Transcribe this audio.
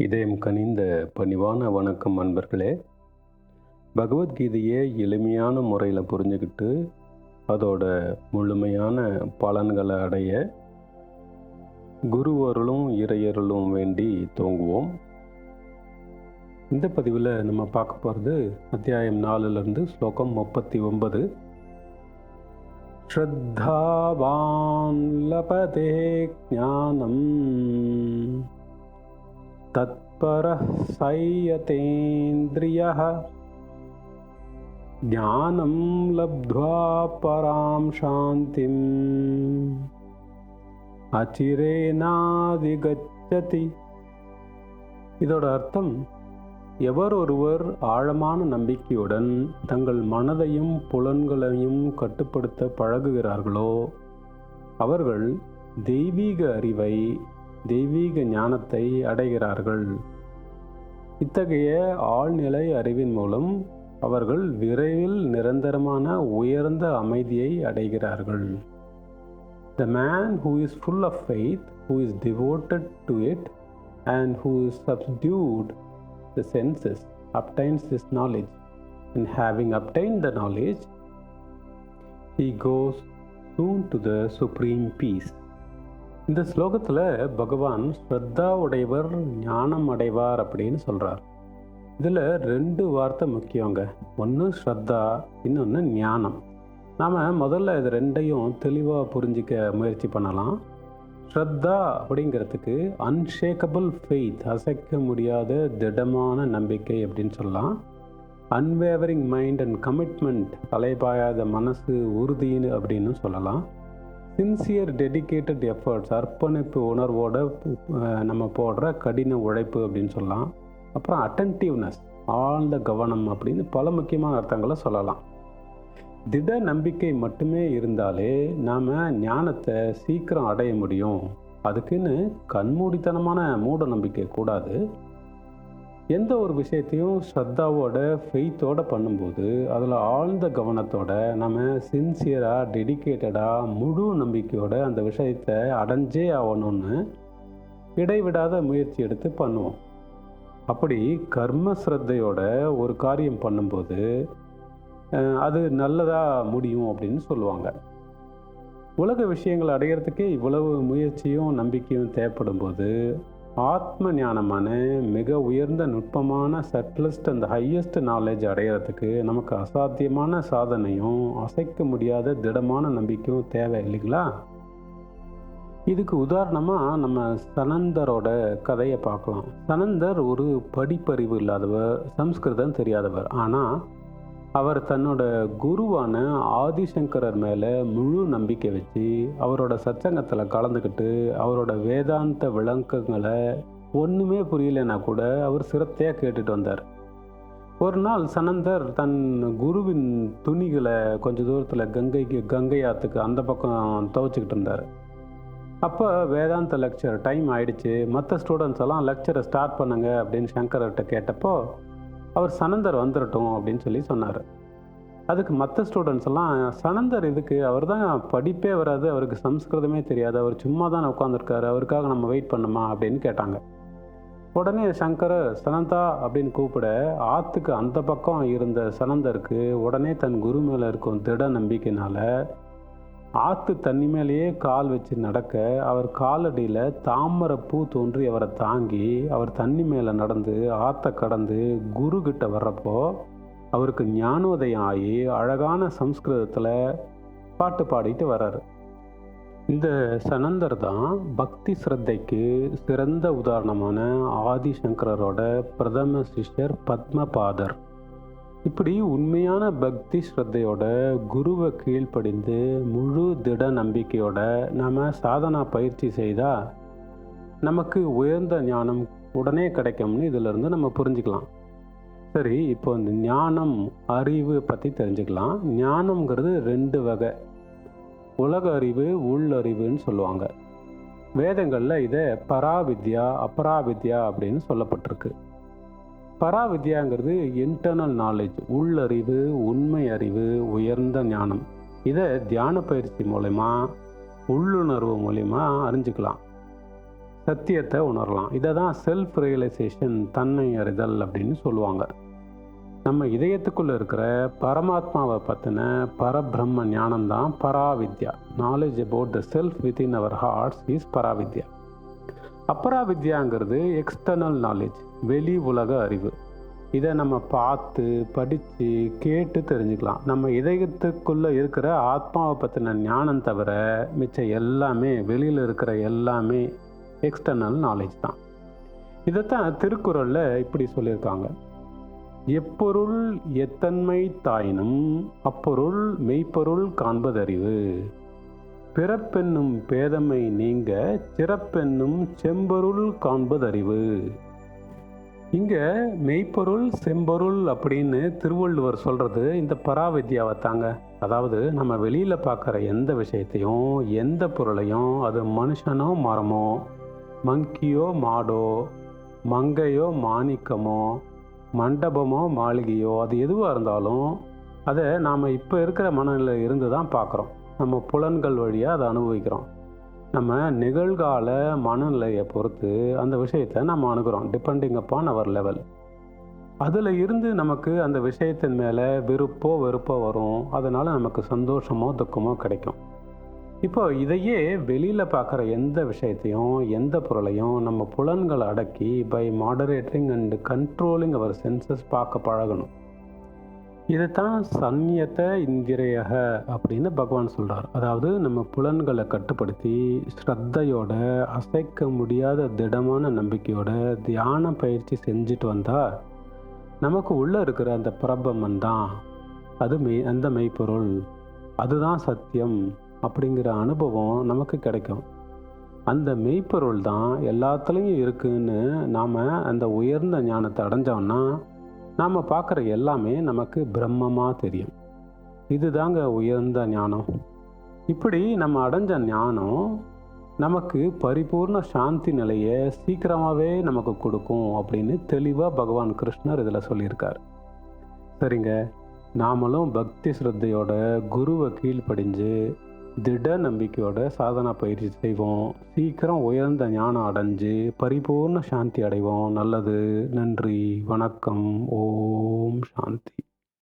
இதயம் கனிந்த பணிவான வணக்கம் அன்பர்களே. பகவத்கீதையை எளிமையான முறையில் புரிஞ்சுக்கிட்டு அதோட முழுமையான பலன்களை அடைய குருவருளும் இறையருளும் வேண்டி தூங்குவோம். இந்த பதிவில் நம்ம பார்க்க போகிறது அத்தியாயம் 4லிருந்து ஸ்லோகம் 39. ஸ்ரத்தாவான் லபதே ஞானம் தத்பரः சய்யதேந்திரியः ஞானம் லப்த்வா பராம் சாந்திம் அச்சிரேனாதிகச்சதி. இதோட அர்த்தம், எவர் ஒருவர் ஆழமான நம்பிக்கையுடன் தங்கள் மனதையும் புலன்களையும் கட்டுப்படுத்த பழகுகிறார்களோ அவர்கள் தெய்வீக அறிவை, தெய்வீக ஞானத்தை அடைகிறார்கள். இத்தகைய ஆழ்நிலை அறிவின் மூலம் அவர்கள் விரைவில் நிரந்தரமான உயர்ந்த அமைதியை அடைகிறார்கள். The man who is full of faith, who is devoted to it, and who is subdued the senses, obtains this knowledge, and having obtained the knowledge, he goes soon to the supreme peace. இந்த ஸ்லோகத்தில் பகவான் ஸ்ரத்தா உடையவர் ஞானம் அடைவார் அப்படின்னு சொல்கிறார். இதில் 2 வார்த்தை முக்கியங்க. ஒன்று ஸ்ரத்தா, இன்னொன்று ஞானம். நாம் முதல்ல இது 2ஐயும் தெளிவாக புரிஞ்சிக்க முயற்சி பண்ணலாம். ஸ்ரத்தா அப்படிங்கிறதுக்கு அன்ஷேக்கபிள் ஃபெய்த், அசைக்க முடியாத திடமான நம்பிக்கை அப்படின்னு சொல்லலாம். அன்வேவரிங் மைண்ட் அண்ட் கமிட்மெண்ட், அலைபாயாத மனசு, உறுதின்னு அப்படின்னு சொல்லலாம். சின்சியர் டெடிகேட்டட் எஃபர்ட்ஸ், அர்ப்பணிப்பு உணர்வோட நம்ம போடுற கடின உழைப்பு அப்படின்னு சொல்லலாம். அப்புறம் அட்டென்டிவ்னஸ், ஆழ்ந்த கவனம் அப்படின்னு பல முக்கியமான அர்த்தங்களை சொல்லலாம். திட நம்பிக்கை மட்டுமே இருந்தாலே நாம் ஞானத்தை சீக்கிரம் அடைய முடியும். அதுக்குன்னு கண்மூடித்தனமான மூட நம்பிக்கை கூடாது. எந்த ஒரு விஷயத்தையும் ஸ்ரத்தாவோட, ஃபெய்த்தோட பண்ணும்போது அதில் ஆழ்ந்த கவனத்தோட நம்ம சின்சியராக, டெடிக்கேட்டடாக, முழு நம்பிக்கையோட அந்த விஷயத்தை அடைஞ்சே ஆகணும்னு இடைவிடாத முயற்சி எடுத்து பண்ணுவோம். அப்படி கர்ம ஸ்ரத்தையோட ஒரு காரியம் பண்ணும்போது அது நல்லதாக முடியும் அப்படின்னு சொல்லுவாங்க. உலக விஷயங்கள் அடையிறதுக்கே இவ்வளவு முயற்சியும் நம்பிக்கையும் தேவைப்படும் போது ஆத்ம ஞானமான மிக உயர்ந்த நுட்பமான சட்லஸ்ட் அந்த ஹையஸ்ட் நாலேஜ் அடையிறதுக்கு நமக்கு அசாத்தியமான சாதனையும் அசைக்க முடியாத திடமான நம்பிக்கையும் தேவை இல்லைங்களா? இதுக்கு உதாரணமாக நம்ம சனந்தரோட கதையை பார்க்கலாம். சனந்தர் ஒரு படிப்பறிவு இல்லாதவர், சம்ஸ்கிருதம் தெரியாதவர். ஆனால் அவர் தன்னோட குருவான ஆதிசங்கரர் மேலே முழு நம்பிக்கை வச்சு அவரோட சத்சங்கத்தில் கலந்துக்கிட்டு அவரோட வேதாந்த விளக்கங்களை ஒன்றுமே புரியலைன்னா கூட அவர் சிரத்தையாக கேட்டுட்டு வந்தார். ஒரு நாள் சனந்தர் தன் குருவின் துணிகளை கொஞ்சம் தூரத்தில் கங்கை ஆற்றுக்கு அந்த பக்கம் துவைச்சிக்கிட்டு இருந்தார். அப்போ வேதாந்த லெக்சர் டைம் ஆயிடுச்சு, மற்ற ஸ்டூடெண்ட்ஸ் எல்லாம் லெக்சரை ஸ்டார்ட் பண்ணுங்க அப்படின்னு சங்கர்கிட்ட கேட்டப்போ அவர் சனந்தர் வந்துடட்டும் அப்படின்னு சொல்லி சொன்னார். அதுக்கு மற்ற ஸ்டூடெண்ட்ஸ் எல்லாம், சனந்தர் இதுக்கு, அவர் தான் படிப்பே வராது, அவருக்கு சம்ஸ்கிருதமே தெரியாது, அவர் சும்மா தான் உட்காந்துருக்காரு, அவருக்காக நம்ம வெயிட் பண்ணுமா அப்படின்னு கேட்டாங்க. உடனே சங்கர் சனந்தா அப்படின்னு கூப்பிட ஆற்றுக்கு அந்த பக்கம் இருந்த சனந்தருக்கு உடனே தன் குரு மேலே இருக்கும் திட நம்பிக்கையினால ஆற்று தண்ணி மேலேயே கால் வச்சு நடக்க அவர் காலடியில் தாமரைப்பூ தோன்றி அவரை தாங்கி அவர் தண்ணி மேலே நடந்து ஆற்றை கடந்து குரு கிட்ட வர்றப்போ அவருக்கு ஞானோதயம் ஆகி அழகான சம்ஸ்கிருதத்தில் பாட்டு பாடிட்டு வர்றாரு. இந்த சனந்தர் தான் பக்தி ஸ்ரத்தைக்கு சிறந்த உதாரணமான ஆதிசங்கரோட பிரதம சிஷ்யர் பத்மபாதர். இப்படி உண்மையான பக்தி ஸ்ரத்தையோட குருவை கீழ்ப்படிந்து முழு திட நம்பிக்கையோட நாம் சாதனா பயிற்சி செய்தால் நமக்கு உயர்ந்த ஞானம் உடனே கிடைக்கும்னு இதிலிருந்து நம்ம புரிஞ்சுக்கலாம். சரி, இப்போ இந்த ஞானம், அறிவு பற்றி தெரிஞ்சுக்கலாம். ஞானம்ங்கிறது 2 வகை. உலக அறிவு, உள்ளறிவுன்னு சொல்லுவாங்க. வேதங்களில் இதை பராவித்யா, அபராவித்யா அப்படின்னு சொல்லப்பட்டிருக்கு. பராவித்யாங்கிறது இன்டர்னல் நாலேஜ், உள்ளறிவு, உண்மை அறிவு, உயர்ந்த ஞானம். இதை தியான பயிற்சி மூலமா, உள்ளுணர்வு மூலமா அறிஞ்சிக்கலாம். சத்தியத்தை உணரலாம். இதை தான் செல்ஃப் ரியலைசேஷன், தன்னை அறிதல் அப்படின்னு சொல்லுவாங்க. நம்ம இதயத்துக்குள்ளே இருக்கிற பரமாத்மாவை பற்றின பரபிரம்ம ஞானம்தான் பராவித்யா. Knowledge about the self within our hearts is பராவித்யா. அப்பராவித்யாங்கிறது எக்ஸ்டர்னல் நாலேஜ், வெளி உலக அறிவு. இதை நம்ம பார்த்து படித்து கேட்டு தெரிஞ்சுக்கலாம். நம்ம இதயத்துக்குள்ளே இருக்கிற ஆத்மாவை பற்றின ஞானம் தவிர மிச்சம் எல்லாமே, வெளியில் இருக்கிற எல்லாமே எக்ஸ்டர்னல் நாலேஜ் தான். இதைத்தான் திருக்குறளில் இப்படி சொல்லியிருக்காங்க: எப்பொருள் எத்தன்மை தாயினும் அப்பொருள் மெய்ப்பொருள் காண்பதறிவு, பிறப்பென்னும் பேதமை நீங்க சிறப்பென்னும் செம்பொருள் காண்பதறிவு. இங்கே மெய்ப்பொருள் செம்பொருள் அப்படின்னு திருவள்ளுவர் சொல்கிறது இந்த பராவித்யாவை தாங்க. அதாவது நம்ம வெளியில் பார்க்குற எந்த விஷயத்தையும், எந்த பொருளையும், அது மனுஷனோ மரமோ, மங்கியோ மாடோ, மங்கையோ மாணிக்கமோ, மண்டபமோ மாளிகையோ, அது எதுவாக இருந்தாலும் அதை நாம் இப்போ இருக்கிற மனநிலையில் இருந்து தான் பார்க்குறோம். நம்ம புலன்கள் வழியாக அதை அனுபவிக்கிறோம். நம்ம நிகழ்கால மனநிலையை பொறுத்து அந்த விஷயத்தை நம்ம அணுகிறோம், டிபெண்டிங் அப்பான் அவர் லெவல். அதில் இருந்து நமக்கு அந்த விஷயத்தின் மேலே விருப்போ வெறுப்போ வரும். அதனால் நமக்கு சந்தோஷமோ துக்கமோ கிடைக்கும். இப்போ இதையே வெளியில் பார்க்குற எந்த விஷயத்தையும், எந்த பொருளையும் நம்ம புலன்களை அடக்கி by moderating and controlling our senses பார்க்க பழகணும். இதைத்தான் சன்னியத்த இந்திரியக அப்படின்னு பகவான் சொல்கிறார். அதாவது நம்ம புலன்களை கட்டுப்படுத்தி ஸ்ரத்தையோட, அசைக்க முடியாத திடமான நம்பிக்கையோட தியான பயிற்சி செஞ்சுட்டு வந்தால் நமக்கு உள்ளே இருக்கிற அந்த பிரபம்மன் தான், அது அந்த மெய்ப்பொருள், அதுதான் சத்தியம் அப்படிங்கிற அனுபவம் நமக்கு கிடைக்கும். அந்த மெய்ப்பொருள் தான் எல்லாத்துலேயும் இருக்குன்னு நாம் அந்த உயர்ந்த ஞானத்தை அடைஞ்சோம்னா நாம் பார்க்குற எல்லாமே நமக்கு பிரம்மமாக தெரியும். இதுதாங்க உயர்ந்த ஞானம். இப்படி நம்ம அடைஞ்ச ஞானம் நமக்கு பரிபூர்ண சாந்தி நிலையை சீக்கிரமாகவே நமக்கு கொடுக்கும் அப்படின்னு தெளிவாக பகவான் கிருஷ்ணர் இதில் சொல்லியிருக்கார். சரிங்க, நாமளும் பக்தி ஸ்ரத்தையோட குருவை கீழ்ப்படிஞ்சு திட நம்பிக்கையோட சாதனா பயிற்சி செய்வோம். சீக்கிரம் உயர்ந்த ஞானம் அடைஞ்சு பரிபூர்ண சாந்தி அடைவோம். நல்லது. நன்றி. வணக்கம். ஓம் சாந்தி.